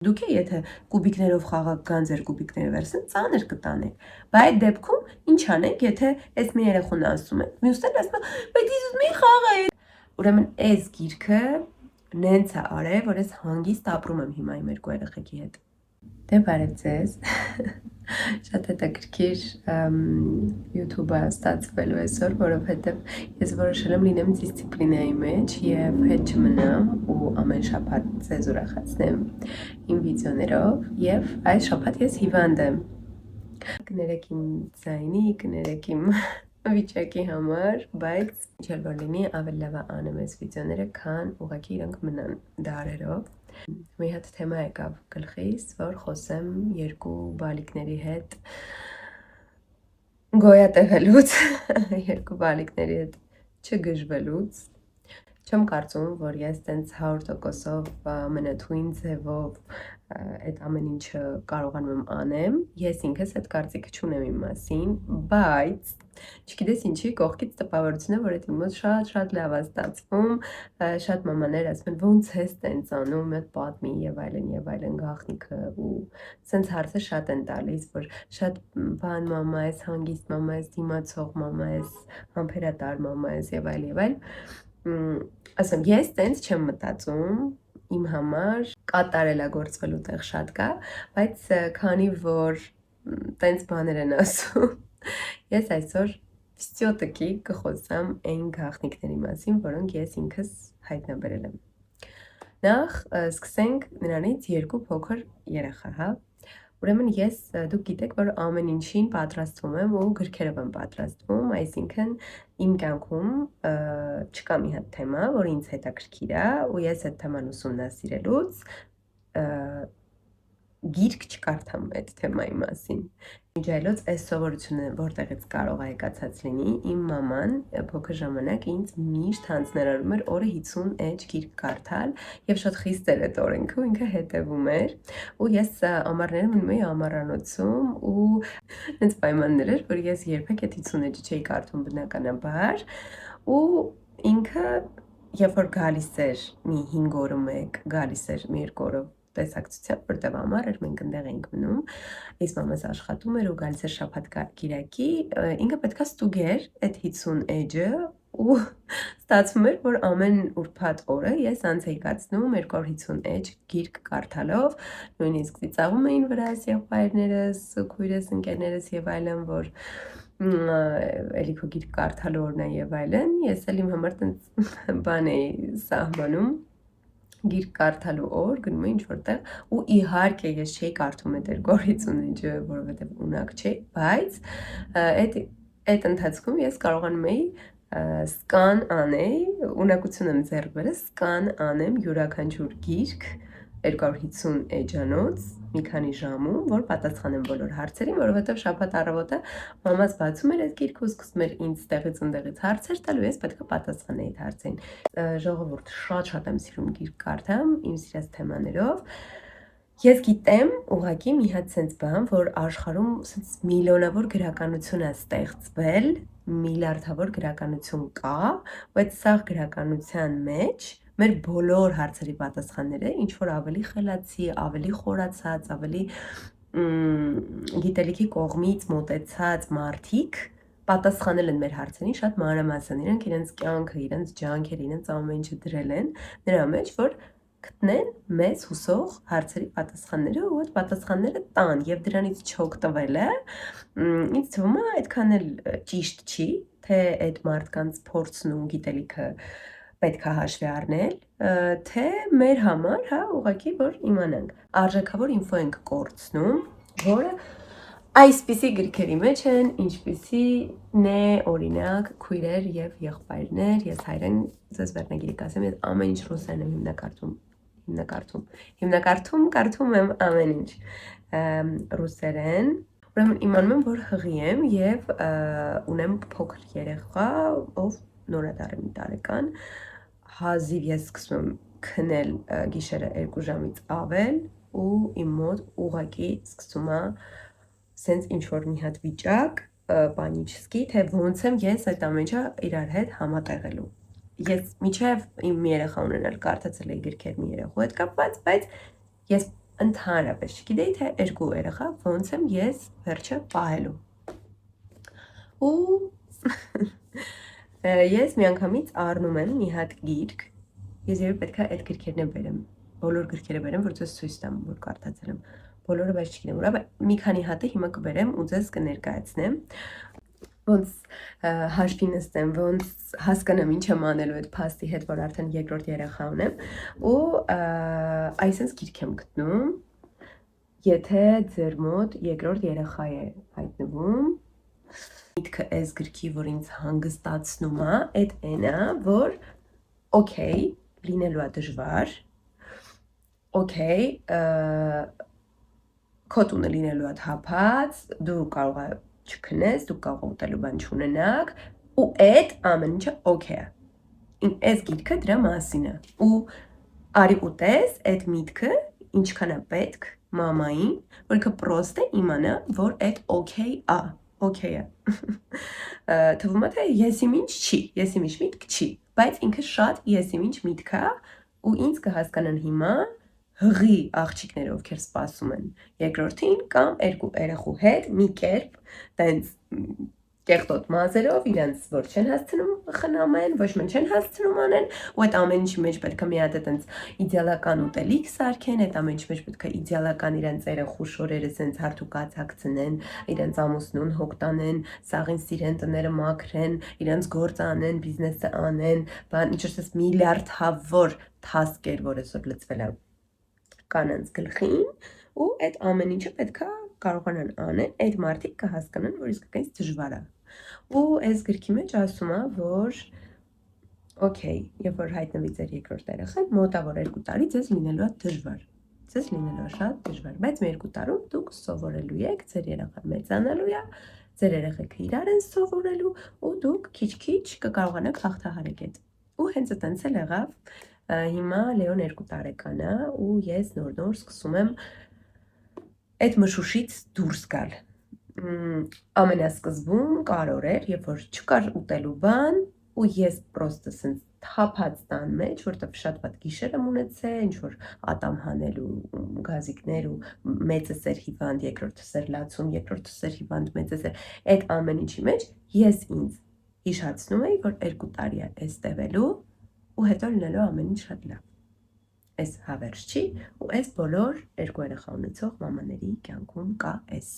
Դուք եթե կուբիկներով խաղակ գանձեր կուբիկները վերցնեն, ծանր կտանեք։ Բայց այդ դեպքում ինչ անենք, եթե այս մի երեխուն ասում եք, մյուսները ասում են, բայց ես մի խաղա։ Ուրեմն այս գիրքը նենց է արել, որ ես հանգիստ ապրում եմ հիմա իմ երկու երեխեքի հետ։ Դե բարև ձեզ։ Շատ հետաքրքիր YouTube-ը ստացվելու այսօր, որովհետև ես որոշել եմ լինեմ դիսցիպլինայի մեջ եւ հետ չմնամ ու ամեն շաբաթ ձեզ ուրախացնեմ իմ վիդեոներով եւ այս շաբաթ ես հիվանդ եմ։ Կներեք իմ ձայնի, կներեք իմ վիճակի համար, բայց ինչ որ լինի ավելի լավ է անեմ այս վիդեոները, քան ուղղակի իրանք մնան դարերով։ Մի հատ թեմա եկավ գլխիս, որ խոսեմ երկու բալիկների հետ գոյատևելուց, երկու բալիկների հետ չգժվելուց։ Չեմ կարծում, որ ես տենց 100%-ով մնաթույն ձևով այդ ամեն ինչը կարողանում եմ անեմ, ես ինքս այդ կարծիքը չունեմ իմ մասին, բայց չգիտես ինչի կողքից տպավորություն է, որ այդ իմ մոտ շատ լավ է ստացվում, շատ մամաներ ասում են ոնց ես տենց անում, այդ պատմի եւ այլն գաղտնիքը ու սենց հարցը շատ են տալիս, որ շատ բան մամա ես, հանգիստ մամա ես, դիմացող մամա ես, համբերատար մամա ես եւ այլ ասեմ, ես տենց չեմ մտածում, իմ համար կատարելագործվելու տեղ շատ կա, բայց քանի որ տենց բաներ են ասում, ես այսօր վստյոտկի կխոսամ այն գաղտնիքների մասին, որոնք ես ինքս հայտնաբերել եմ։ Նախ սկսենք նրանից երկու փոքր երեխա, հա։ Ուրեմն ես դուք գիտեք, որ ամեն ինչին պատրաստվում եմ ու գրքերով եմ պատրաստվում, այսինքն իմ կյանքում չկա մի հատ թեմա, որ ինձ հետաքրքիր է ու ես այդ թեման ուսումնասիրելուց գիրք չկարդամ այդ թեմայի մասին։ Ինչ այլոց այս սովորությունը որտեղից կարող է եկածած լինի, իմ մաման փոքր ժամանակ ինձ միշտ հանձնարարում էր օրը 50 էջ գիրք կարդալ եւ շատ խիստ էր այդ օրենքը ու ինքը հետևում էր ու ես ամառները մնում էի ամառանոցում ու այնց պայմաններ էր, որ ես երբեք այդ 50 էջը չէի կարդում բնականաբար ու ինքը երբ որ գալիս էր մի 5 օրը մեկ, գալիս էր մի 2 օրը տեսակցությամբ, որտեղ ամառ էր, մենք այնտեղ էինք մնում, ես մամաս աշխատում էր ու գալիս էր շաբաթ կիրակի, ինքը պետքա ստուգեր այդ 50 էջը ու ստացվում էր, որ ամեն ուրբաթ օրը ես անց էի կացնում 250 էջ գիրք կարդալով, նույնիսկ ծիծաղում էին վրաս եղբայրներս, քույրս, ընկերներս եւ այլն, որ էլի քո գիրք կարդալու օրն է եւ այլն, ես էլ իմ համար տենց բան էի սահմանում գիրք կարդալու օր գնում էի ինչ-որտեղ ու իհարկե ես չէի կարդում այդ 250 էջը, որովհետև ունակ չէի, բայց այդ ընթացքում ես կարողանում էի սկան անեի, ունակություն եմ ձեռք բերել, սկան անեմ յուրաքանչյուր գիրք 250 էջանոց մի քանի ժամում, որ պատասխանեմ բոլոր հարցերին, որովհետև շաբաթ առավոտը մամաս բացում էր այդ գիրքը ու սկսում էր ինձ տեղից ընդեղից հարցեր տալ ու ես պետք է պատասխանեի այդ հարցերին։ Ժողովուրդ, շատ եմ սիրում գիրք կարդամ իմ սիրած թեմաներով։ Ես գիտեմ ուղղակի մի հատ սենց բան, որ աշխարհում սենց միլիոնավոր գրականություն է ստեղծվել, միլիարդավոր գրականություն կա, բայց սա գրականության մեջ մեր բոլոր հարցերի պատասխանները ինչ որ ավելի խելացի, ավելի խորացած, ավելի գիտելիքի կողմից մոտեցած մարդիկ պատասխանել են մեր հարցերին շատ մանրամասն, իրենք իրենց կյանքը, իրենց ջանքերը, իրենց ամեն ինչը դրել են նրա մեջ, որ գտնեն մեզ հուսող հարցերի պատասխանները ու այդ պատասխանները տան եւ դրանից չօգտվելը ինձ թվում է այդքան էլ ճիշտ չի, թե այդ մարդկանց փորձն ու գիտելիքը պետք է հաշվի առնել, թե մեր համար, հա, ուղղակի որ իմանանք, արժեքավոր ինֆո ենք կորցնում, որը այսպիսի գրքերի մեջ են, ինչպիսին է օրինակ քույրեր եւ եղբայրներ, ես հայրեն ձեզ վերնագիրի կասեմ, ես ամեն ինչ ռուսերեն եմ կարդում եմ ամեն ինչ ռուսերեն, ուրեմն իմանում եմ, որ հղի եմ եւ ունեմ փոքր երեխա, ով նորադառ է մի տարեկան, հազիվ ես սկսում եմ քնել գիշերը 2 ժամից ավել ու իմ մոտ ուղղակի սկսում է սենց ինչ-որ մի հատ վիճակ, պանիչսկի, թե ոնց եմ ես այդ ամեն ինչը իրար հետ համատեղելու։ Ես միջև իմ երեխա ունենալ կարդացել էի գրքեր մի երեխու հետ կապված, բայց ես Ընդհանրապես չգիտեի թե երկու երեխա ոնց եմ ես վերջը պահելու։ Ու ես միանգամից առնում եմ մի հատ գիրք, ես երբ պետք է այդ գրքերն եմ բերեմ, բոլոր գրքերը բերեմ, որ ձեզ ցույց տամ, որ կարդացել եմ, բոլորը բայց չգիտեմ, ուրա մի քանի հատը հիմա կբերեմ ու ձեզ կներկայացնեմ, ոնց հաշվի նստեմ, ոնց հասկանամ ինչ եմ անելու այդ փաստի հետ, որ արդեն երկրորդ երեխա ունեմ, ու այսպես գիրք եմ գտնում, եթե ձեր մոտ երկրորդ երեխա է հայտնվում, միտքը այս գրքի, որ ինձ հանգստացնում է, այդ այնա, որ օքեյ, լինելու է դժվար, օքեյ, քո տունը լինելու է թափած, դու կարող ես չքնես, դու կարող ուտելու բան չունենաք, ու այդ ամեն ինչը օքեյ է։ Այս գիրքը դրա մասին է։ Ու արի ուտես այդ միտքը ինչքան է պետք մամային, որ ինքը պրոստ է իմանա, որ այդ օքեյ է, օքեյ է։ Թվում է թե եսիմինչ չի, եսիմինչ միտք չի, բայց ինքը շատ եսիմինչ միտք է ու ինձ կհասկանան հիմա հղի աղջիկները, ովքեր սպասում են երկրորդին կամ երկու երեխու հետ մի կերպ տենց կեղտոտ մազերով իրենց որ չեն հասցնում խնամեն, ոչ մեն չեն հասցնում անեն, ու այդ ամեն ինչի մեջ պետք է մի հատ տենց իդեալական ուտելիք սարքեն, այդ ամեն ինչի մեջ պետք է իդեալական իրենց երեխու շորերը սենց հարթուկած հագցնեն, իրենց ամուսնուն հոգ տանեն, սաղին սիրեն, տները մաքրեն, իրենց գործը անեն, բիզնեսը անեն, բան ինչ որ միլիարդավոր թասկեր, որ այսօր լծվել է կանանց գլխին, ու այդ ամեն ինչը պետք է կարողանան անել, այդ մարդիկ կհասկանան, որ իսկականից դժվար է։ Ու այս գրքի մեջ ասում է, որ օքեյ, երբ որ հայտնվի ձեր երկրորդ երեխան, մոտավոր 2 տարի ձեզ լինելու է դժվար։ Ձեզ լինելու է շատ դժվար, բայց մի 2 տարում դուք սովորելու եք, ձեր երեխան մեծանալու է, ձեր երեխեքը իրար են սովորելու, ու դուք քիչ-քիչ կկարողանաք հաղթահարել այդ։ Ու հենց այդպես էլ եղավ։ Հիմա Լեոն 2 տարեկան է ու ես նոր սկսում եմ այդ մշուշից դուրս գալ։ Ամենասկզբում կարոր էր, երբ որ չկար ուտելու բան ու ես պրոստը սենց թափած տան մեջ, որտեղ շատ վատ գիշեր եմ ունեցել, ինչ որ ատամ հանելու գազիկներ ու մեծս էր հիվանդ, երկրորդս էր լացում, երկրորդս էր հիվանդ, մեծս էր, այդ ամեն ինչի մեջ ես ինձ հիշացնում էի, որ 2 տարի է այս տևելու ու հետո լինելու ամեն ինչ շատ լավ։ Այս հավերժ չի, ու այս բոլոր 2 երեխա ունեցող մամաների կյանքում կա այս։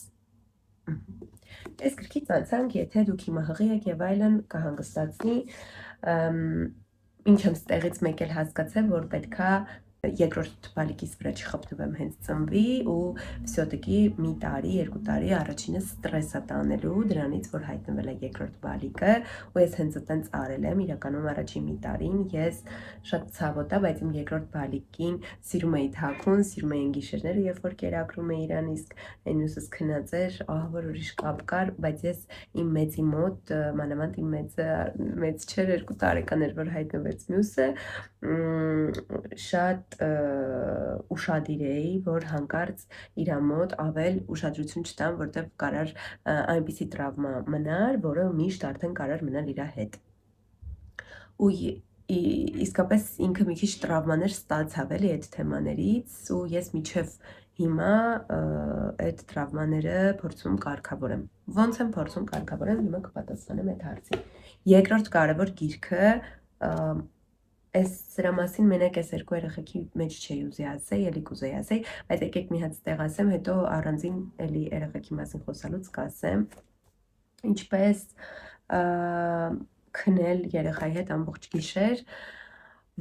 Այս գրքից անցանք, եթե դուք հիմա հղի եք եւ այլն կհանգստացնի, ինչ եմ ստեղից մեկ էլ հասկացել, որ պետքա երկրորդ բալիկիս վրա չխփնվեմ հենց ծնվի ու վсё-таки մի տարի, 2 տարի առաջինը ստրես է տանելու դրանից, որ հայտնվել է երկրորդ բալիկը, ու ես հենց այդտենց արել եմ, իրականում առաջին մի տարին ես շատ ցավոտ է, բայց իմ երկրորդ բալիկին սիրում էի թաքուն, սիրում էի գիշերները, երբ որ կերակրում էի իրան, իսկ այն մյուսս քնած էր, ահավոր ուրիշ կապ կար, բայց ես իմ մեծի մոտ, մանավանդ իմ մեծ չէր 2 տարեկան էր, որ հայտնվեց մյուսը, շատ ուշադիր էի, որ հանկարծ իրա մոտ ավել ուշադրություն չտամ, որտեղ կարար այնպիսի տրավմա մնար, որը միշտ արդեն կարար մնալ իրա հետ։ Ու իսկապես ինքը մի քիչ տրավմաներ ստացավ էլի այդ թեմաներից, ու ես միջև հիմա այդ տրավմաները փորձում կարգավորեմ։ Ոնց եմ փորձում կարգավորեմ, հիմա կպատասխանեմ այդ հարցին։ Երկրորդ կարևոր գիրքը Այս սրա մասին մենակ այս 2 երեխեքի մեջ չէի ուզի ասեի, էլի կուզեի ասեի, բայց եկեք մի հատ ստեղ ասեմ, հետո առանձին էլի երեխեքի մասին խոսալուց կասեմ, ինչպես քնել երեխայի հետ ամբողջ գիշեր,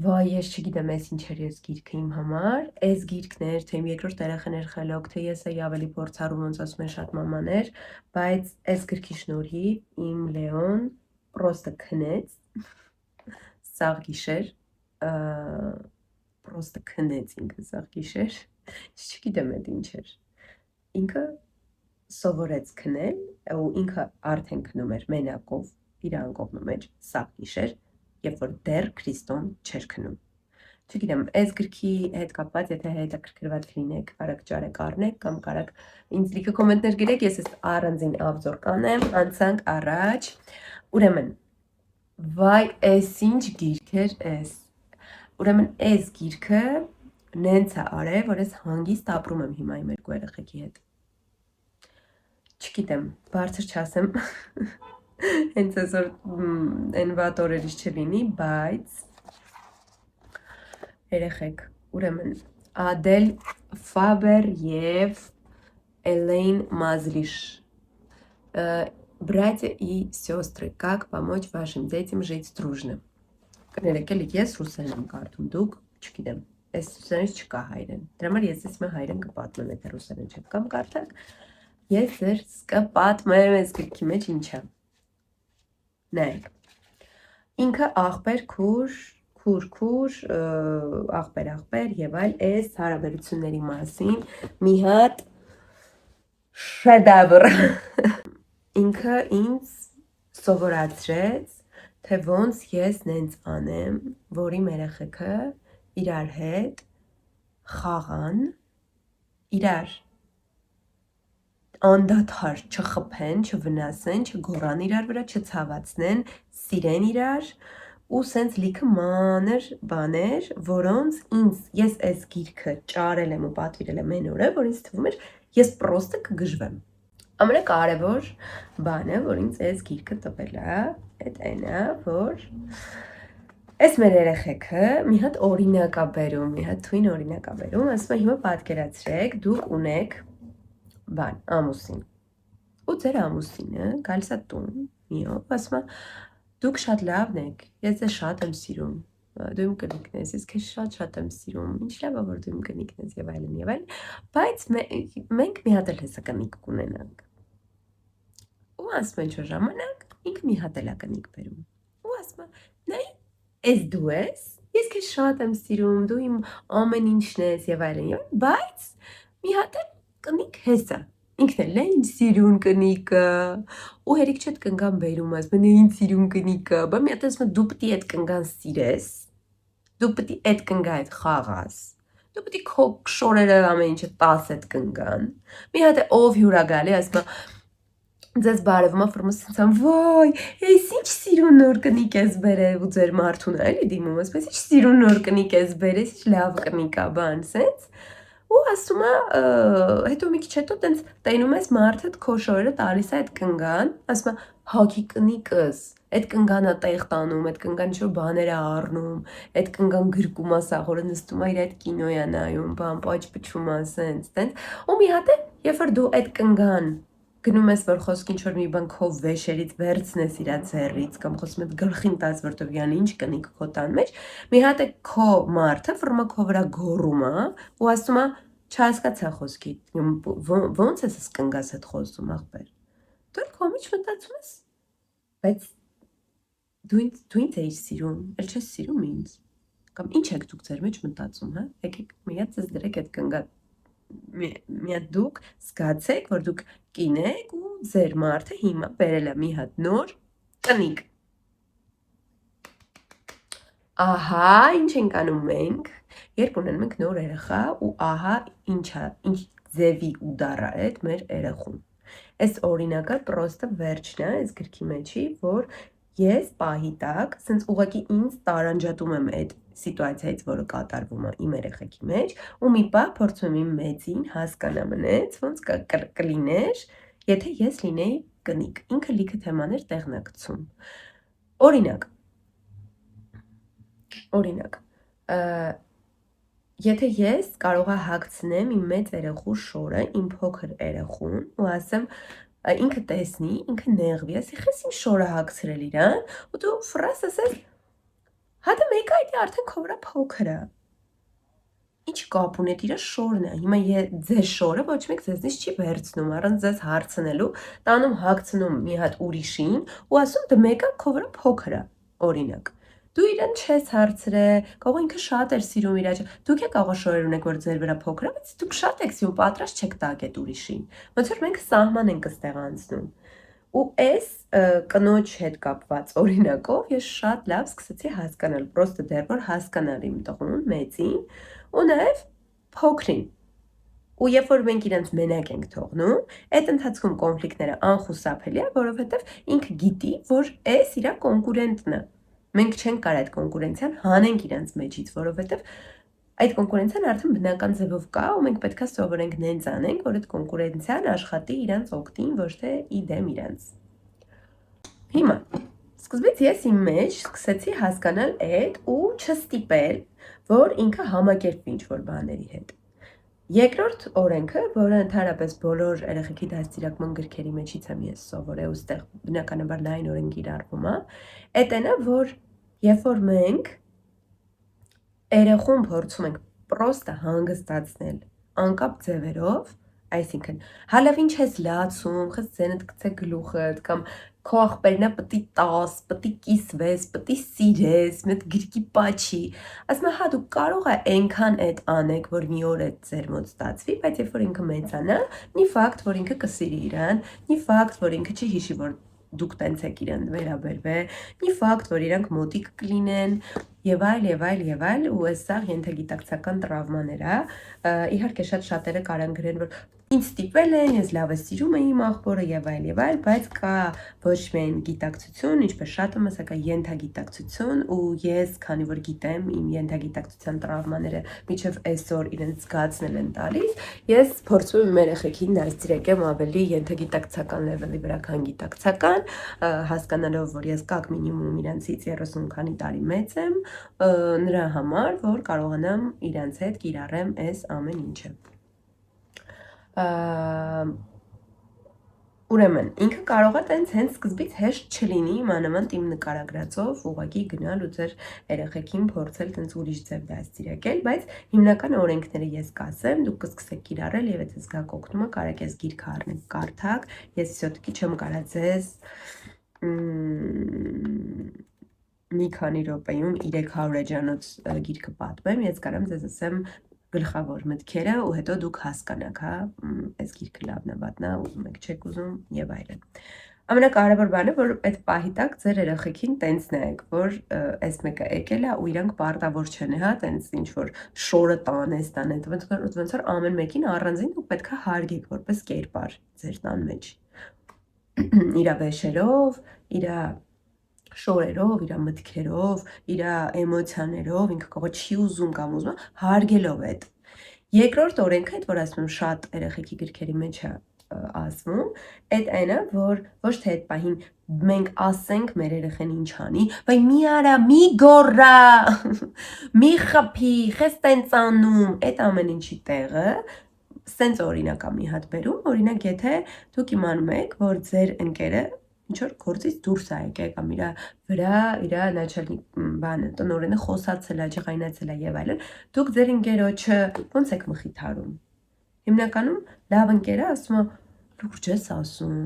վայ, ես չգիտեմ ես ինչ էր ես գիրքը իմ համար, այս գիրքն էր, թե իմ երկրորդ երեխան էր խելոք, թե ես էի ավելի փորձառու, ոնց ասում են շատ մամաներ, բայց այս գրքի շնորհիվ իմ Լեոն պրոստը քնեց, սաղ գիշեր, պրոստը քնեց ինքը սաղ գիշեր, չգիտեմ այդ ինչ էր, ինքը սովորեց քնել, ու ինքը արդեն քնում էր մենակով, իր անկողնու մեջ սաղ գիշեր, երբ որ դեռ Քրիստոն չէր քնում։ Չգիտեմ, այս գրքի հետ կապված, եթե հետաքրքրված լինեք, կարաք ճարեք առնեք, կամ կարաք ինձ լիքը կոմենտներ գրեք, ես այս առանձին ավձոր կանեմ, անցանք առաջ, ուրեմն, վայ, այս ինչ գիրք էր այս, ուրեմն այս գիրքը նենց է արել, որ ես հանգիստ ապրում եմ հիմա իմ երկու երեխեքի հետ։ Չգիտեմ, բարձր չասեմ, հենց այսօր այն վատ օրերից չլինի, բայց երեխեք, ուրեմն Ադել Ֆաբեր եւ Элейн Мазлиш. Братья и сестры, как помочь вашим детям жить дружно? Կներեք, ես ռուսերեն եմ կարդում, դուք չգիտեմ, այս ռուսերենից չկա հայերեն։ Դրա համար ես ես մեր հայերեն կպատմեմ, եթե ռուսերեն չեք կամ կարդակ, ես ձեզ կպատմեմ այս գրքի մեջ ինչա։ Նայեք, ինքը աղբեր քուր, աղբեր եւ այլ այս հարաբերությունների մասին մի հատ շեդևր ինքը ինձ սովորացրեց, թե ոնց ես նենց անեմ, որ իմ երեխեքը իրար հետ խաղան, իրար անդադար չխփեն, չվնասեն, չգոռան իրար վրա, չցավացնեն, սիրեն իրար ու սենց լիքը մանր բաներ, որոնց ես այս գիրքը ճարել եմ ու պատվիրել եմ այն օրը, որ ինձ թվում էր ես պրոստը կգժվեմ։ Ամենակարևոր բանը, որ ինձ այս գիրքը տվել է, այդ այն է, որ այս մեր երեխեքը մի հատ օրինակ է բերում, մի հատ թույն օրինակ է բերում, ասում է հիմա պատկերացրեք, դուք ունեք բան, ամուսին։ Ու ձեր ամուսինը գալիս է տուն, մի օր, ասում է դուք շատ լավն եք, ես ձեզ շատ եմ սիրում, դու իմ կնիկն ես, ես քեզ շատ եմ սիրում, ինչ լավ է որ դու իմ կնիկն ես եւ այլն, բայց մենք մի հատ էլ հեսա կնիկ կունենանք։ Ու ասում են ինչ-որ ժամանակ ինքը մի հատ էլ է կնիկ բերում։ Ու ասում է նայ, ես դու ես, ես քեզ շատ եմ սիրում, դու իմ ամեն ինչն ես եւ այլն, բայց մի հատ էլ կնիկ հեսա։ Ինքն էլ է ինձ սիրուն կնիկը, ու հերիք չետ կնգան բերում, ասում է ինձ սիրուն կնիկը, բա մի հատ ասում է դու պիտի այդ կնգան սիրես, դու պիտի այդ կնգա այդ խաղաս, դու պիտի քո շորերը ամեն ինչը 10 այդ կնգան, մի հատ ով հյուրա գալի, ասում է ձեզ բարևում է ֆորմասացան, վայ, ես ինչ սիրուն նոր կնիկ ես բերել ու ձեր մարդուն էլի դիմում, ասում ես ինչ սիրուն նոր կնիկ ես բերել, ինչ լավ կնիկ է բան, սենց ու ասում է հետո մի քիչ հետո տենց տենում ես մարդը քո շորերը տալիս է այդ կնգան, ասում է հագի կնիկս, այդ կնգանը տեղ տանում, այդ կնգան ինչ-որ բաներ է առնում, այդ կնգան գրկում է սաղորը նստում է իր այդ կինոյա նայում, բան պաճ-պչում է սենց, տենց ու մի հատ է, երբ որ դու այդ կնգան գնում ես որ խոսք ինչ-որ մի բան քո վեշերից վերցնես իրա ձեռից կամ խոսում ես գլխին տաս որտով յան ինչ կնիկ քո տան մեջ, մի հատ է քո մարդը ֆորմա քո վրա գոռում է ու ասում է չհասկացա խոսքի, ոնց ես կնգաս այդ խոսում աղբեր։ Դու քո մեջ մտածում ես, բայց դու ինձ էիր սիրում, էլ չես սիրում ինձ։ Կամ ինչ եք դուք ձեր մեջ մտածում, հա։ Եկեք մի հատ ձեզ դրեք այդ կնգա մի հատ դուք զգացեք, որ դուք կին եք ու ձեր մարդը հիմա բերել է մի հատ նոր կնիկ։ Ահա ինչ ենք անում մենք, երբ ունենում ենք նոր երեխա ու ահա ինչ ձևի ու դառա այդ մեր երեխուն։ Այս օրինակը պրոստը վերջն է այս գրքի մեջի, որ ես պահի տակ, սենց ուղղակի ինձ տարանջատում եմ այդ սիտուացիայից, որը կատարվում է իմ երեխեքի մեջ, ու մի պահ փորձում եմ իմ մեծին հասկանա մնեց, ոնց կլիներ, եթե ես լինեի կնիկ, ինքը լիքը թեմաներ տեղնակցում։ Օրինակ, եթե ես կարողա հագցնեմ իմ մեծ երեխու շորը, իմ փոքր երեխուն ու ասեմ ինքը տեսնի, ինքը նեղվի, ասի խես իմ շորը հագցրել իրան, ու դու ֆրաս ասես, հատը մեկը այդ արդեն քո վրա փոքր է։ Ինչ կապ ունի իր շորն է։ Հիմա ձեզ շորը ոչ մեկ ձեզնից չի վերցնում, առանց ձեզ հարցնելու, տանում հագցնում մի հատ ուրիշին ու ասում դե մեկը քո վրա փոքր է, օրինակ։ Դու իրեն չես հարցրել, կարող ինքը շատ էր սիրում իր աճը։ Դուք եք կարող շորեր ունեք, որ ձեր վրա փոքր է, բայց դուք շատ եք սիրում, պատրաստ չեք տակ այդ ուրիշին։ Ոնց որ մենք սահման ենք ստեղանցնում։ Ու այս կնոջ հետ կապված օրինակով ես շատ լավ սկսեցի հասկանալ, պրոստը դեռ որ հասկանալ իմ տղուն, մեծին, ու նաև փոքրին։ Ու երբ որ մենք իրենց մենակ ենք թողնում, այդ ընթացքում կոնֆլիկտները անխուսափելի է, որովհետև ինքը գիտի, որ այս իր կոնկուրենտն է։ Մենք չենք կարող այդ կոնկուրենցիան հանենք իրենց մեջից, որովհետև Այդ կոնկուրենցիան արդեն բնական ձևով կա ու մենք պետք է սովորենք նենց անենք, որ այդ կոնկուրենցիան աշխատի իրանց օգտին, ոչ թե ի դեմ իրանց։ Հիմա սկզբից ես իմ մեջ սկսեցի հասկանալ այդ ու չստիպել, որ ինքը համակերպվի ինչ-որ բաների հետ։ Երկրորդ օրենքը, որը ընդհանրապես բոլոր երեխեքի դաստիարակման գրքերի մեջից եմ ես սովորել ու ստեղ բնականաբար լայն օրենք իրարվում է, այդ այնը, որ երբ որ մենք երեխուն փորձում ենք պրոստը հանգստացնել անկապ ձևերով, այսինքն հալավին չես լացում, խես ձենդ գցե գլուխդ կամ քո աղբերնա պտի տաս, պտի կիսվես, պտի սիրես, մետ գրկի պաչի, ասում հա դու կարող է այնքան այդ անեք, որ մի օր այդ ձեր մոտ ստացվի, բայց երբ որ ինքը մեծանա, նի ֆակտ, որ ինքը կսիրի իրան, նի ֆակտ, որ ինքը չի հիշի, որ դուք տենց եք իրան վերաբերվել, նի ֆակտ, որ իրանք մոտիկ կլինեն, եւ այլ, ու այստեղ ենթագիտակցական տրավմաներ է, իհարկե շատերը կարան գրեն, որ ինձ ստիպել են, ես լավ սիրում եմ իմ աղբորը եւ այլ, բայց կա ոչ միայն գիտակցություն, ինչպես շատը մասը կա ենթագիտակցություն ու ես, քանի որ գիտեմ իմ ենթագիտակցության տրավմաները միջև այսօր իրենց զգացնել են տալիս, ես փորձում եմ երեխեքին դաստիարակեմ ավելի ենթագիտակցական լեվելի վրա, քան գիտակցական, հասկանալով, որ ես կակ մինիմում իրանցից 30 քանի տարի մեծ եմ, նրա համար, որ կարողանամ իրանց հետ կիրառեմ այս ամեն ինչը։ Ուրեմն, ինքը կարող է տենց հենց սկզբից հեշտ չլինի մանավանդ իմ նկարագրածով ուղղակի գնալ ու ձեր երեխեքին փորձել տենց ուրիշ ձև դաստիարակել, բայց հիմնական օրենքները ես կասեմ, դուք կսկսեք կիրառել եւ եթե զգաք օգնում է, կարեք ես գիրքը առնեք, կարդաք, ես всё-таки չեմ կարա ձեզ մի քանի րոպեում 300 էջանոց գիրքը պատմեմ, ես կարամ ձեզ ասեմ գլխավոր մտքերը ու հետո դուք հասկանաք, հա, այս գիրքը լավն է, վատն է, ուզում եք, չեք ուզում եւ այլն։ Ամենակարևոր բանը, որ այդ պահի տակ ձեր երեխեքին տենց նայեք, որ այս մեկը եկել է ու իրանք պարտավոր չեն, հա, տենց ինչ որ շորը տանեն, ոնց որ ամեն մեկին առանձին դուք պետք է հարգեք որպես կերպար ձեր տան մեջ։ Իրա վեշերով, իրա շորերով, իր մտքերով, իր էմոցիաներով, ինքը կարող է չի ուզում կամ ուզում, հարգելով այդ։ Երկրորդ օրենքը, այդ որ ասում եմ շատ երեխեքի գրքերի մեջ է ասվում, այդ այնը, որ ոչ թե այդ պահին մենք ասենք մեր երեխեն ինչ անի, վայ մի արա, մի գոռա, մի խփի, խես տենց անում, այդ ամեն ինչի տեղը սենց օրինակ է մի հատ բերում, օրինակ եթե դուք իմանում եք, որ ձեր ընկերը ինչ-որ գործից դուրս է եկել կամ իր վրա իր начальник բանը տնօրենը խոսացել է, ջղայնացել է եւ այլն, դուք ձեր ընկերոջը ոնց եք մխիթարում։ Հիմնականում լավ ընկերը ասում է լուրջ ես ասում։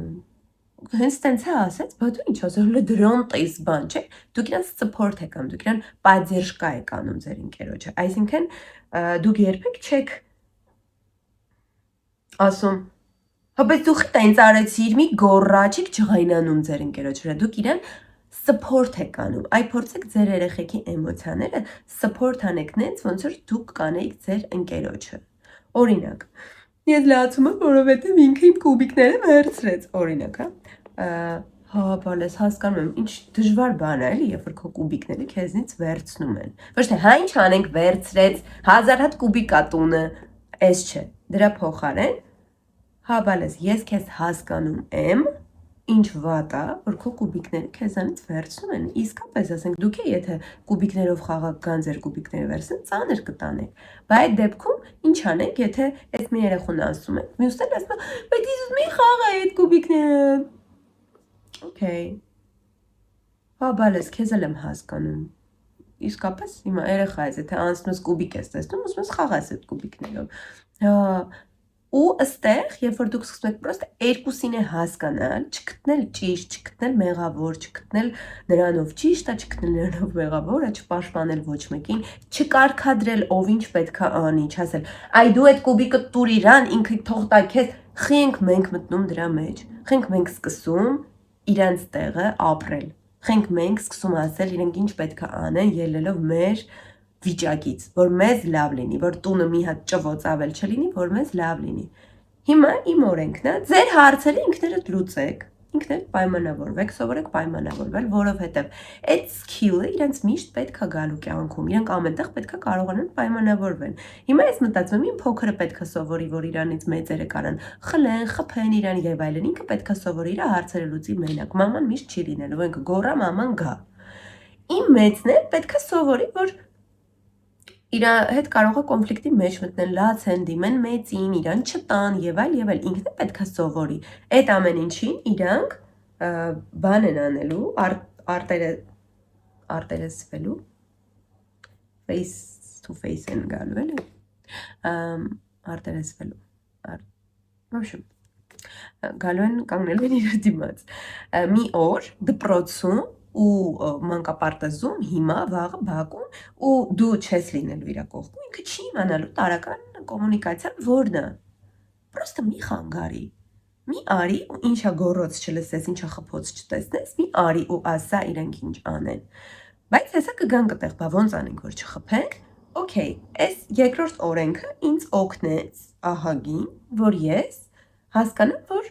Հենց տենց է ասած, բայց դու ինչ ասել, հələ դրան տես բան, չէ։ Դուք իրան support եք անում, դուք իրան поддержка եք անում ձեր ընկերոջը։ Այսինքն դուք երբեք չեք ասում հա բայց դու տենց արեցիր, մի գոռա, չեք ջղայնանում ձեր ընկերոջ վրա, դուք իրան support եք անում, այ փորձեք ձեր երեխեքի էմոցիաները support անեք նենց, ոնց որ դուք կանեիք ձեր ընկերոջը։ Օրինակ, ես լացում եմ, որովհետև ինքը իմ կուբիկները վերցրեց, օրինակ, հա, բալես հասկանում եմ, ինչ դժվար բան է, էլի, երբ որ քո կուբիկները քեզնից վերցնում են։ Ոչ թե հա ինչ անենք վերցրեց, 1000 հատ կուբիկ ա տունը, էս չէ, դրա փոխարեն հա բալես, ես քեզ հասկանում եմ, ինչ վատ է, որ քո կուբիկները քեզանից վերցնում են, իսկապես ասենք դուք եթե կուբիկներով խաղակ կան ձեր կուբիկները վերցնեն, ծանր կտանեք, բայց այդ դեպքում ինչ անենք, եթե այս մի երեխուն ասում եք, մյուսն ասում է, բայց ես ուզում եմ խաղալ այդ կուբիկները, օքեյ, հա բալես, քեզ էլ եմ հասկանում, իսկապես հիմա երեխա ես, եթե անցնես կուբիկ ես տեսնում, ուզում ես խաղաս այդ կուբիկներով, հա ու ըստեղ, երբ որ դուք սկսում եք պրոստը երկուսին է հասկանալ, չգտնել ճիշտ, չգտնել մեղավոր, չգտնել նրանով ճիշտ է, չգտնել նրանով մեղավոր է, չպաշտպանել ոչ մեկին, չկարգադրել ով ինչ պետք է անի, չասել, այ դու այդ կուբիկը տուր իրան, ինքը թող տա քեզ, խենք մենք մտնում դրա մեջ, խենք մենք սկսում իրանց տեղը ապրել, խենք մենք սկսում ասել իրենք ինչ պետք է անեն, ելնելով մեր վիճակից, որ մեզ լավ լինի, որ տունը մի հատ ճվոց ավել չլինի, որ մեզ լավ լինի։ Հիմա իմ օրենքն է, ձեր հարցերը ինքներդ լուծեք, ինքն էլ պայմանավորվեք, սովորեք պայմանավորվել, որովհետև այդ skill-ը իրենց միշտ պետք է գալու կյանքում, իրենք ամենտեղ պետք է կարողանան պայմանավորվեն։ Հիմա ես մտածում եմ, իմ փոքրը պետք է սովորի, որ իրանից մեծերը կարան խլեն, խփեն իրան եւ այլն, ինքը պետք է սովորի իր հարցերը լուծի մենակ, մաման միշտ չի լինելու, ինքը գոռա, մաման գա։ Իմ մեծն էլ պետք է սովորի, որ իր հետ կարող է կոնֆլիկտի մեջ մտնել, լացեն, դիմեն մեծին, իրան չտան եւ այլ, ինքն է պետք է սովորի։ Այդ ամեն ինչին իրանք բան են անելու, արտերեսվելու, face to face են գալու, էլի, արտերեսվելու, ոբշեմ, գալու են կանգնելու են իրար դիմաց։ Մի օր դպրոցում ու մանկապարտեզում հիմա վաղը բակում ու դու չես լինելու իր կողքում, ինքը չի իմանալու տարական կոմունիկացիան որն է։ Պրոստը մի խանգարի, մի արի ու ինչա գոռոց չլսես, ինչա խփոց չտեսնես, մի արի ու ասա իրենք ինչ անեն։ Բայց հեսա կգան կտեղ, բա ոնց անենք, որ չխփենք։ Okay, այս երկրորդ օրենքը ինձ օգնեց ահագին, որ ես հասկանամ, որ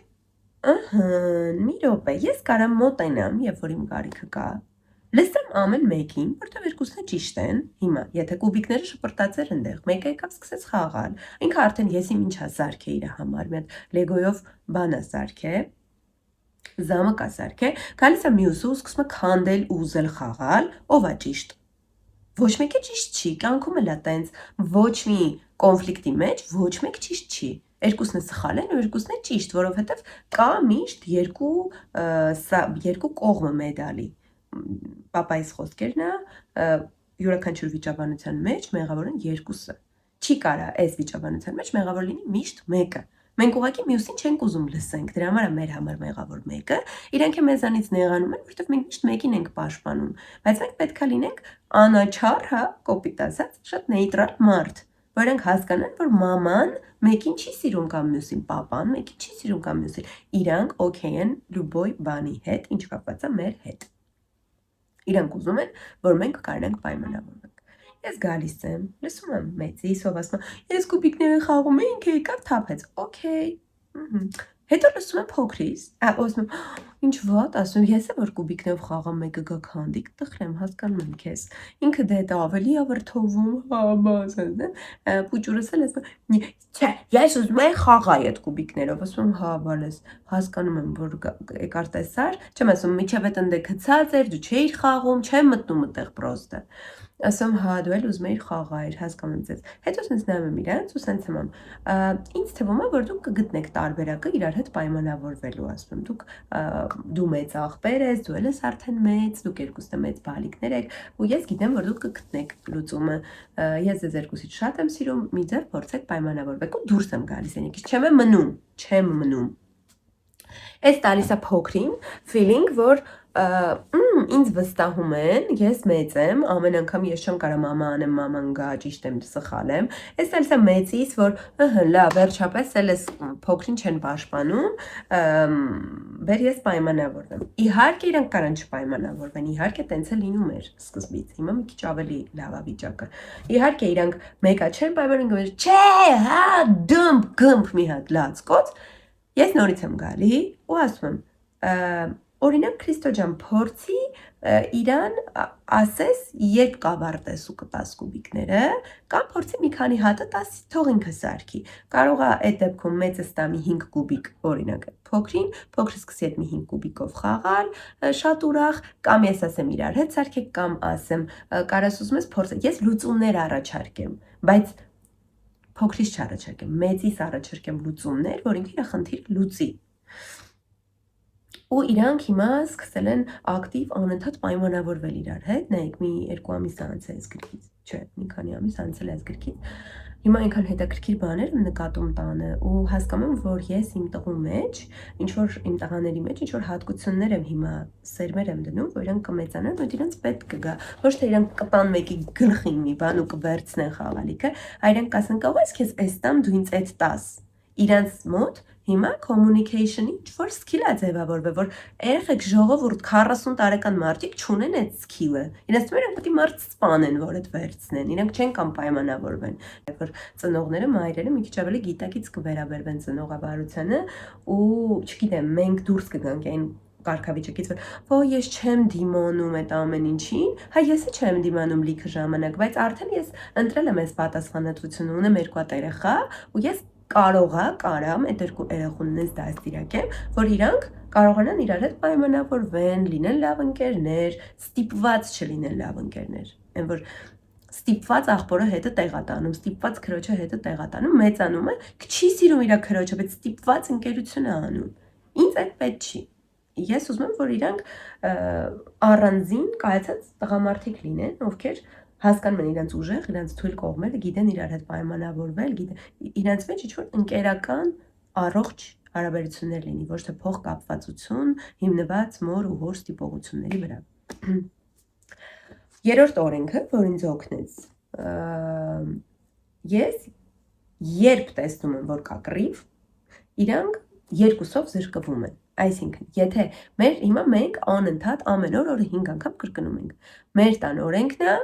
մի րոպե, ես կարամ մոտենամ, երբ որ իմ կարիքը կա, լսեմ ամեն մեկին, որտեղ երկուսն է ճիշտ են, հիմա, եթե կուբիկները շպրտած էր ընդեղ, մեկը եկավ սկսեց խաղալ, ինքը արդեն եսիմ ինչա սարքե իր համար, մի հատ լեգոյով բան է սարքե, զամը կա սարքե, գալիս է մյուսը ու սկսում է քանդել ու ուզել խաղալ, ով է ճիշտ։ Ոչ մեկը ճիշտ չի, կյանքում էլ է տենց, ոչ մի կոնֆլիկտի մեջ ոչ մեկ ճիշտ չի։ Երկուսն է սխալ են ու երկուսն է ճիշտ, որովհետև կա միշտ երկու կողմը մեդալի։ Պապայիս խոսքերն է, յուրաքանչյուր վիճաբանության մեջ մեղավոր են երկուսը։ Չի կարա այս վիճաբանության մեջ մեղավոր լինի միշտ մեկը։ Մենք ուղղակի մյուսին չենք ուզում լսենք, դրա համար է մեր համար մեղավոր մեկը, իրենք է մեզանից նեղանում են, որովհետև մենք միշտ մեկին ենք պաշտպանում, բայց մենք պետք է լինենք անաչառ, հա, կոպիտ ասած, շատ նեյտրալ մարդ, որ իրենք հասկանան, որ մաման մեկին չի սիրում կամ մյուսին, պապան մեկին չի սիրում կամ մյուսին, իրանք օքեյ են լուբոյ բանի հետ, ինչ կապված է մեր հետ։ Իրանք ուզում են, որ մենք կարողանանք պայմանավորվել։ Ես գալիս եմ, լսում եմ մեծիս, ով ասում է, ես կուբիկները խաղում եմ, ինքը եկավ թափեց, օքեյ։ Հետո լսում եմ փոքրիս, ասում եմ, ինչ վատ, ասում եմ, ես է որ կուբիկներով խաղամ, մեկը գա քանդի, կտխրեմ, հասկանում եմ քեզ։ Ինքը դե դա ավելի ա վրթովում, հա, բասած, փուճուրս էլ ասում եմ, չէ, ես ուզում եմ խաղալ այդ կուբիկներով, ասում եմ, հա, բալես, հասկանում եմ, որ եկար տեսար, չեմ ասում, միջև այդ ընդե գցած էր, դու չէիր խաղում, չեմ մտնում այդտեղ պրոստը։ Ասում հա դու էլ ուզում էիր խաղալ, հասկանում եմ ձեզ։ Հետո sense նայում եմ իրանց ու sense եմ ինձ թվում է որ դուք կգտնեք տարբերակը իրար հետ պայմանավորվելու, ասում եմ դու մեծ աղբեր ես, դու ես արդեն մեծ, դուք երկուսը մեծ բալիկներ եք ու ես գիտեմ որ դուք կգտնեք լուծումը։ Ես ձեզ երկուսից շատ եմ սիրում, մի ձեր փորձեք պայմանավորվեք ու դուրս եմ գալիս այնքից չեմ մնում։ Այս տալիս է փոքրին feeling, որ ինձ վստահում են, ես մեծ եմ, ամեն անգամ ես չեմ կարա մամա անեմ, մաման գա, ճիշտ եմ, սխալ եմ։ Այս տալիս է մեծից, որ լավ, վերջապես էլ ես փոքրին չեն պաշտպանում, բեր ես պայմանավորվեմ։ Իհարկե իրանք կարան չպայմանավորվեն, իհարկե տենց է լինում էր սկզբից, հիմա մի քիչ ավելի լավ է վիճակը։ Իհարկե իրանք մեկը չեն պայմանավորվում, չէ, հա, գմփ մի հատ լացկոց։ Ես նորից եմ գալի ու ասում եմ, օրինակ Քրիստո ջան, փորձի իրան ասես երբ կավարտես ու կտաս կուբիկները, կամ փորձի մի քանի հատը տաս, թող ինքը սարքի։ Կարող է այդ դեպքում մեծը ստա մի 5 կուբիկ, օրինակ փոքրին, փոքրը սկսի այդ մի 5 կուբիկով խաղալ, շատ ուրախ, կամ ես ասեմ իրար հետ սարքեք, կամ ասեմ, կարաս ուզում ես փորձել, ես լուծումներ առաջարկեմ, բայց փոքրից չառաջարկեմ, մեծից առաջարկեմ լուծումներ, որ ինքը իր խնդիր լուծի։ Ու իրանք հիմա սկսել են ակտիվ անընդհատ պայմանավորվել իրար հետ, նայեք մի 2 ամիս անցել այս գրքից, չէ, մի քանի ամիս անցել այս գրքից։ Հիմա այնքան հետաքրքիր բաներ եմ նկատում տանը ու հասկանում եմ, որ ես իմ տղու մեջ, ինչ որ իմ տղաների մեջ ինչ որ հատկություններ եմ հիմա սերմեր եմ դնում, որ իրանք կմեծանան, որ իրանք պետք կգա, ոչ թե իրանք կտան մեկի գլխին մի բան ու կվերցնեն խաղալիքը, այլ իրանք կասեն, կարող ես քեզ այս տամ դու ինձ այդ տաս։ Իրանց մոտ Հիմա communication-ի ինչ-որ skill է ձևավորվել, որ երեխեք ժողովուրդ 40 տարեկան մարդիկ չունեն այդ skill-ը։ Իրենց թվում է պետք է մարդ սպանեն, որ այդ վերցնեն։ Իրենք չեն կամ պայմանավորվեն, որ ծնողները, մայրերը մի քիչ ավելի գիտակից կվերաբերվեն ծնողավարությանը ու, չգիտեմ, մենք դուրս կգանք այն կարգավիճակից, որ ես չեմ դիմանում այդ ամեն ինչին, հա ես չեմ դիմանում լիքը ժամանակ, բայց արդեն ես ընտրել եմ այս պատասխանատվությունը, ունեմ 2 հատ երեխա ու ես կարամ այդ 2 երեխուննես դաստիարակեմ, որ իրանք կարողանան իրար հետ պայմանավորվեն, լինեն լավ ընկերներ, ստիպված չլինեն լավ ընկերներ, այն որ ստիպված աղբորը հետը տեղա տանում, ստիպված քրոջը հետը տեղա տանում, մեծանում է, չի սիրում իր քրոջը, բայց ստիպված ընկերություն է անում։ Ինձ այդ պետք չի։ Ես ուզում եմ, որ իրանք առանձին կայացած տղամարդիկ լինեն, ովքեր հասկանում են իրենց ուժեղ, իրենց թույլ կողմերը, գիտեն իրար հետ պայմանավորվել, իրենց մեջ ինչ-որ ընկերական առողջ հարաբերություններ լինի, ոչ թե փոխկապվածություն հիմնված մոր ու հոր ստիպողությունների վրա։ Երրորդ օրենքը, որ ինձ օգնեց, ես երբ տեսնում եմ, որ կա կռիվ, իրանք երկուսով զրկվում են։ Այսինքն, եթե հիմա մենք անընդհատ ամեն օրը 5 անգամ կրկնում ենք։ Մեր տան օրենքն է,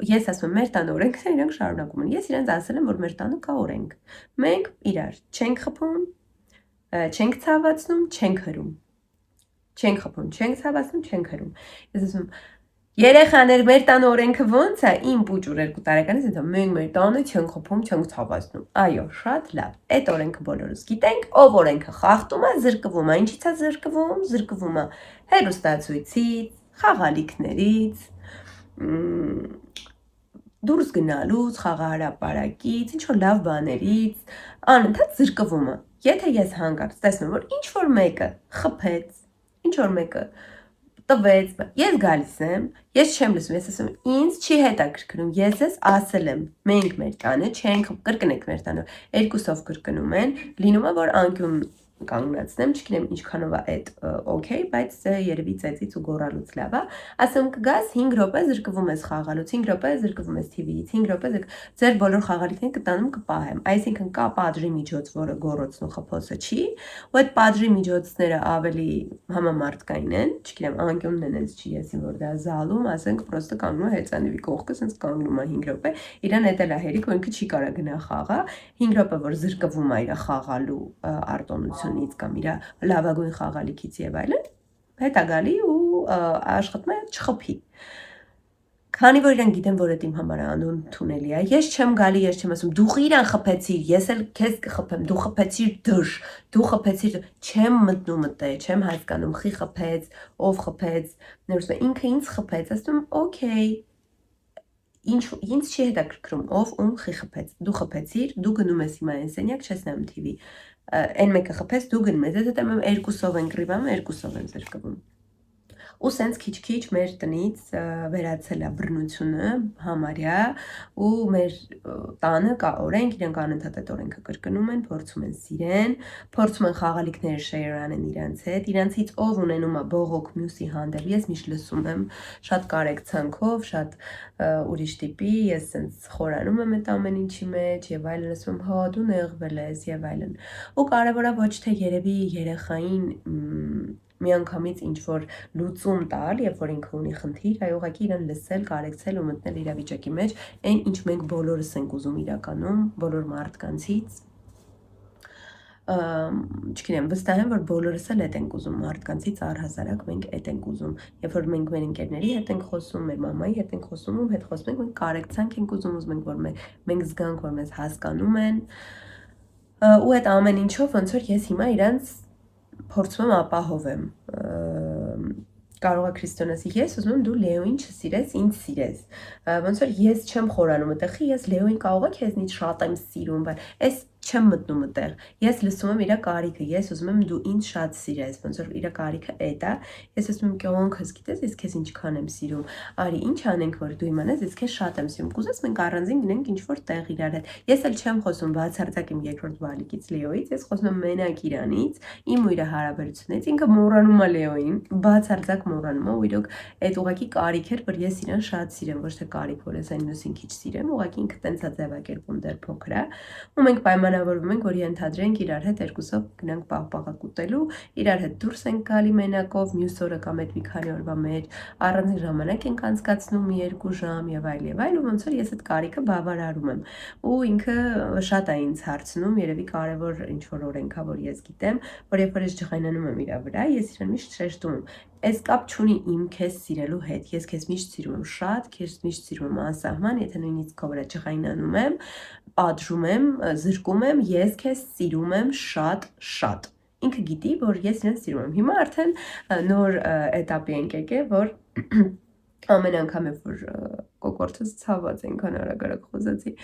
ես ասում եմ, մեր տան օրենքն է, իրանք շարունակում են։ Ես իրանց ասել եմ, որ մեր տանը կա օրենք։ Մենք իրար չենք խփում, չենք ցավացնում, չենք հրում։ Չենք խփում, չենք ցավացնում, չենք հրում։ Ես ասում եմ, երեխաներ, մեր տան օրենքը ո՞նց է։ Իմ պուճուր 2 տարեկանից ասում մենք մեր տանը չենք խփում, չենք ցավացնում։ Այո, շատ լավ։ Այդ օրենքը բոլորս գիտենք, ով օրենքը խախտում է, զրկվում է։ Ինչի՞ց է զրկվում։ Զրկվում է հեռուստացույցից, խաղալիքներից, դուրս գնալուց, խաղահրապարակից, ինչ-որ լավ բաներից, անընդհատ զրկվում է։ Եթե ես հանկարծ տեսնում, որ ինչ-որ մեկը խփեց, ինչ-որ մեկը տվեց, ես գալիս եմ, ես չեմ լսում, ես ասում եմ, ինձ չի հետաքրքրում, ես ես ասել եմ, մենք մեր տանը չենք, կրկնեք մեր տանը, երկուսով կրկնում են, լինում է, որ անկյուն կանգնացնեմ, չգիտեմ ինչքանով է այդ օքեյ, բայց երևի ծեծից ու գոռալուց լավ է, ասում կգաս 5 րոպե զրկվում ես խաղալուց, 5 րոպե զրկվում ես TV-ից, 5 րոպե ձեր բոլոր խաղալիքներին կտանում կպահեմ, այսինքն կա պատժի միջոց, որը գոռոցն ու խփոցը չի, ու այդ պատժի միջոցները ավելի համամարտկային են, չգիտեմ, անկյունն են էս չի եսին, որ դա զալում, ասենք պրոստը կանգնում է հեծանիվի կողքը, սենց կանգնում է 5 րոպե, իրան էդ էլ է հերիք, որ ինքը չի կարա գնա խաղա, 5 րոպե որ զրկվում է իր խաղալու արտոնությունից կամ իր լավագույն խաղալիքից եւ այլն, հետա գալի ու աշխատում է չխփի։ Քանի որ իրան գիտեմ, որ այդ իմ համար անընդունելի է, ես չեմ գալի, ես չեմ ասում, դու իրան խփեցիր, ես էլ քեզ կխփեմ, դու խփեցիր դժ, դու խփեցիր, չեմ մտնում մտե, չեմ հասկանում, խի խփեց, ով խփեց, ներսում ինքը ինձ խփեց, ասում օքեյ, ինձ չի հետաքրքրում, ով ում խի խփեց, դու խփեցիր, դու գնում ես հիմա այն սենյակ, չես նայում TV, այն մեկը խփեց, դու գնում ես, եթե տեմ երկուսով են կռիվում, երկուսով են զրկվում։ Ու սենց քիչ-քիչ մեր տնից վերացել է բռնությունը համարյա ու մեր տանը կա օրենք, իրենք անընդհատ այդ օրենքը կրկնում են, փորձում են սիրեն, փորձում են խաղալիքները share անեն իրանց հետ, իրանցից ով ունենում է բողոք մյուսի հանդեպ, ես միշտ լսում եմ, շատ կարեկցանքով, շատ ուրիշ տիպի, ես սենց խորանում եմ այդ ամեն ինչի մեջ եւ այլն, ասում եմ, հա դու նեղվել ես եւ այլն։ Ու կարևորը ոչ թե երևի երեխային միանգամից ինչ-որ լուծում տալ, երբ որ ինքը ունի խնդիր, այ ուղղակի իրան լսել, կարեկցել ու մտնել իրավիճակի մեջ, այն ինչ մենք բոլորս ենք ուզում իրականում, բոլոր մարդկանցից, չգիտեմ, վստահ եմ, որ բոլորս էլ այդ ենք ուզում մարդկանցից առհասարակ մենք այդ ենք ուզում, երբ որ մենք մեր ընկերների հետ ենք խոսում, մեր մամայի հետ ենք խոսում, ում հետ խոսում ենք, մենք կարեկցանք ենք ուզում ենք, որ մենք զգանք, որ մեզ հասկանում են, ու այդ ամեն ինչով ոնց որ ես հիմա իրանց փորձում եմ ապահովեմ, կարող է Քրիստոնը ասի, ես ուզում եմ դու Լեոին չսիրես, ինձ սիրես, ոնց որ ես չեմ խորանում այդտեղի, ես Լեոին կարող է քեզնից շատ եմ սիրում, բայց այս չեմ մտնում այդտեղ, ես լսում եմ իր կարիքը, ես ուզում եմ դու ինձ շատ սիրես, ոնց որ իր կարիքը էդ է, ես ասում եմ կյանքս գիտես, ես քեզ ինչքան եմ սիրում, արի ինչ անենք, որ դու իմանաս, ես քեզ շատ եմ սիրում, կուզես մենք առանձին գնենք ինչ-որ տեղ իրար հետ, ես էլ չեմ խոսում բացարձակ իմ երկրորդ բալիկից Լեոից, ես խոսում եմ մենակ իրանից, իմ ու իր հարաբերությունից, ինքը մոռանում է Լեոին, բացարձակ մոռանում է, ու իրոք այդ ուղղակի կարիք էր, որ ես իրան շատ սիրեմ, ոչ թե կարիք, որ ես այն մյուսին քիչ սիրեմ, ուղղակի ինքը տենց է ձևակերպում դեռ փոքր է, ու մենք պայման պլանավորվում ենք, որ ենթադրենք իրար հետ երկուսով գնանք պաղպաղակ ուտելու, իրար հետ դուրս ենք գալի մենակով, մյուս օրը կամ այդ մի քանի օրվա մեջ առանձին ժամանակ ենք անցկացնում 2 ժամ եւ այլ, ու ոնց որ ես այդ կարիքը բավարարում եմ։ Ու ինքը շատ է ինձ հարցնում, երևի կարևոր ինչ-որ օրենք է, որ ես գիտեմ, որ երբ որ ես ջղայնանում եմ իր վրա, ես իրեն միշտ շեշտում եմ։ Այս կապ չունի իմ քեզ սիրելու հետ, ես քեզ միշտ սիրում եմ շատ, քեզ միշտ սիրում եմ անսահման, եթե նույնիսկ քո վրա ջղայնանում եմ, ադրում եմ, զրկում եմ, ես քեզ սիրում եմ շատ։ Ինքը գիտի, որ ես իրեն սիրում եմ։ Հիմա արդեն նոր էտապի ենք եկել, որ ամեն անգամ երբ որ կոկորդս ցաված այնքան արագ խոսացի,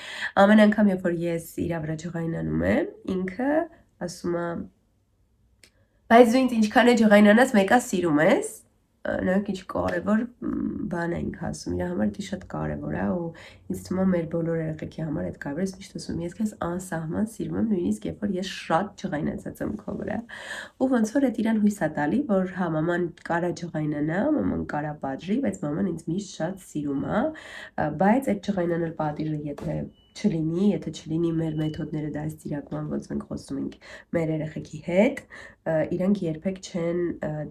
ամեն անգամ երբ որ ես իր վրա ջղայնանում եմ, ինքը ասում է բայց դու ինձ ինչքան է ջղայնանաս, մեկա սիրում ես, նայեք ինչ կարևոր բան է ինքը ասում, իր համար դա շատ կարևոր է ու ինձ թվում է մեր բոլոր երեխեքի համար այդ կարևոր է, ես միշտ ասում եմ, ես քեզ անսահման սիրում եմ, նույնիսկ երբ որ ես շատ ջղայնացած եմ քո վրա։ Ու ոնց որ այդ իրան հույս է տալի, որ հա մաման կարա ջղայնանա, մաման կարա պատժի, բայց մաման ինձ միշտ շատ սիրում է, բայց այդ ջղայնանալ պատիժը եթե չլինի մեր մեթոդները դաստիարակման, ոնց մենք խոսում ենք մեր երեխեքի հետ, իրանք երբեք չեն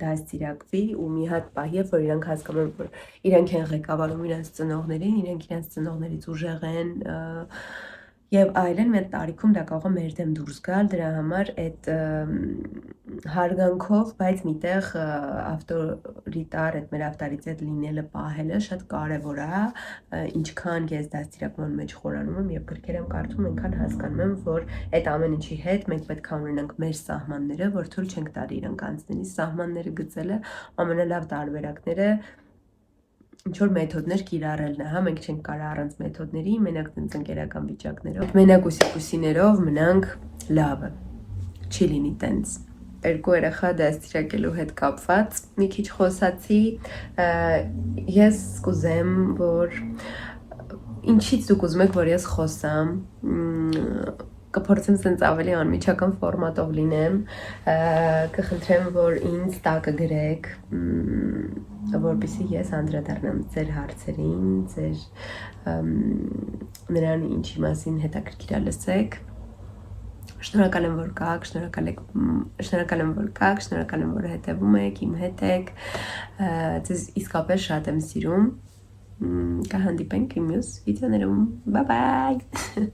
դաստիարակվի ու մի հատ պահ, երբ որ իրանք հասկանում են, որ իրանք են ղեկավարում իրենց ծնողներին, իրանք իրենց ծնողներից ուժեղ են եւ այլն, մեր տարիքում դա կարող է մեր դեմ դուրս գալ, դրա համար այդ հարգանքով, բայց միտեղ ավտորիտար, այդ մեր ավտորիտետ լինելը պահելը շատ կարևոր է, ինչքան ես դաստիարակման մեջ խորանում եմ եւ գրքեր եմ կարդում, այնքան հասկանում եմ, որ այդ ամեն ինչի հետ մենք պետք է ունենանք մեր սահմանները, որ թույլ չենք տալի իրանք անցնեն, սահմանները գծելը ամենալավ տարբերակները ինչ-որ մեթոդներ կիրառելն է, հա, մենք չենք կարող առանց մեթոդների, մենակ ընկերական վիճակներով, մենակ ուսիներով մնանք լավը, չի լինի տենց։ Երկու երեխա դաստիարակելու հետ կապված մի քիչ խոսացի, ես կուզեմ, որ ինչից դուք ուզում եք, որ ես խոսամ, կփորձեմ սենց ավելի անմիջական ֆորմատով լինեմ, կխնդրեմ, որ ինձ տակը գրեք, որպեսզի ես անդրադառնամ ձեր հարցերին, նրան ինչի մասին հետաքրքիր է լսեք։ Շնորհակալ եմ, որ կաք, շնորհակալ եմ, որ հետևում եք, իմ հետ եք, ձեզ իսկապես շատ եմ սիրում, կհանդիպենք իմ մյուս վիդեոներում, bye bye